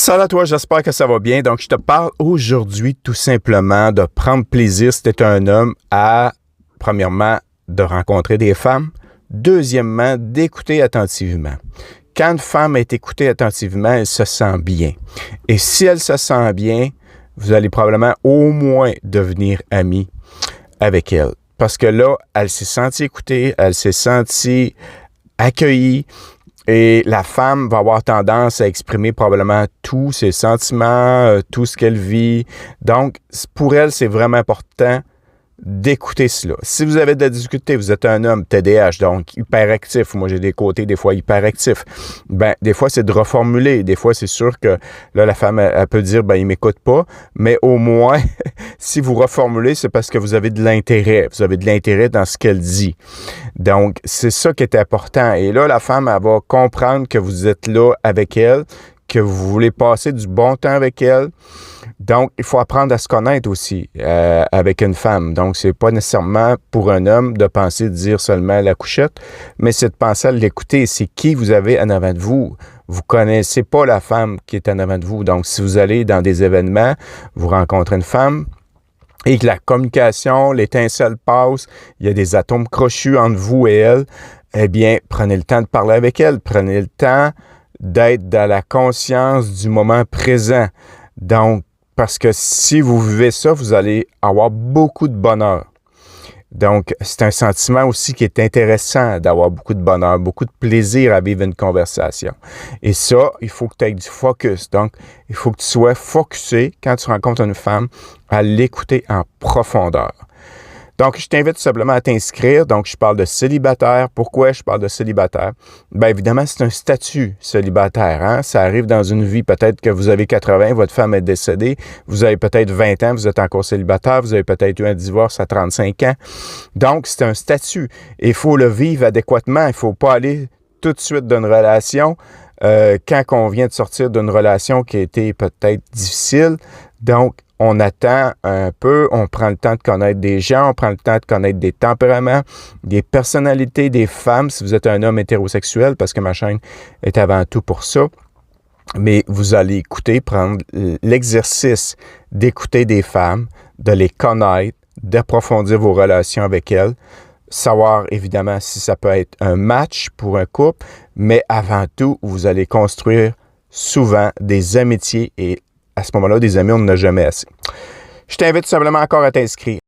Salut à toi, j'espère que ça va bien. Donc, je te parle aujourd'hui tout simplement de prendre plaisir si tu es un homme à, premièrement, de rencontrer des femmes. Deuxièmement, d'écouter attentivement. Quand une femme est écoutée attentivement, elle se sent bien. Et si elle se sent bien, vous allez probablement au moins devenir ami avec elle. Parce que là, elle s'est sentie écoutée, elle s'est sentie accueillie. Et la femme va avoir tendance à exprimer probablement tous ses sentiments, tout ce qu'elle vit. Donc, pour elle, c'est vraiment important d'écouter cela. Si vous avez de la difficulté, vous êtes un homme TDAH, donc hyperactif. Moi, j'ai des côtés des fois hyperactifs. Des fois, c'est de reformuler. Des fois, c'est sûr que là, la femme, elle peut dire, il m'écoute pas. Mais au moins, si vous reformulez, c'est parce que vous avez de l'intérêt. Vous avez de l'intérêt dans ce qu'elle dit. Donc, c'est ça qui est important. Et là, la femme, elle va comprendre que vous êtes là avec elle, que vous voulez passer du bon temps avec elle. Donc, il faut apprendre à se connaître aussi avec une femme. Donc, c'est pas nécessairement pour un homme de penser de dire seulement la couchette, mais c'est de penser à l'écouter. C'est qui vous avez en avant de vous. Vous connaissez pas la femme qui est en avant de vous. Donc, si vous allez dans des événements, vous rencontrez une femme, et que la communication, l'étincelle passe, il y a des atomes crochus entre vous et elle, eh bien, prenez le temps de parler avec elle. Prenez le temps d'être dans la conscience du moment présent. Donc, parce que si vous vivez ça, vous allez avoir beaucoup de bonheur. Donc, c'est un sentiment aussi qui est intéressant d'avoir beaucoup de bonheur, beaucoup de plaisir à vivre une conversation. Et ça, il faut que tu aies du focus. Donc, il faut que tu sois focusé quand tu rencontres une femme à l'écouter en profondeur. Donc, je t'invite tout simplement à t'inscrire. Donc, je parle de célibataire. Pourquoi je parle de célibataire? Bien, évidemment, c'est un statut célibataire. Hein? Ça arrive dans une vie. Peut-être que vous avez 80, votre femme est décédée. Vous avez peut-être 20 ans, vous êtes encore célibataire. Vous avez peut-être eu un divorce à 35 ans. Donc, c'est un statut. Il faut le vivre adéquatement. Il ne faut pas aller tout de suite d'une relation quand on vient de sortir d'une relation qui a été peut-être difficile. Donc, on attend un peu, on prend le temps de connaître des gens, on prend le temps de connaître des tempéraments, des personnalités des femmes, si vous êtes un homme hétérosexuel, parce que ma chaîne est avant tout pour ça. Mais vous allez écouter, prendre l'exercice d'écouter des femmes, de les connaître, d'approfondir vos relations avec elles, savoir évidemment si ça peut être un match pour un couple, mais avant tout, vous allez construire souvent des amitiés et à ce moment-là, des amis, on n'en a jamais assez. Je t'invite simplement encore à t'inscrire.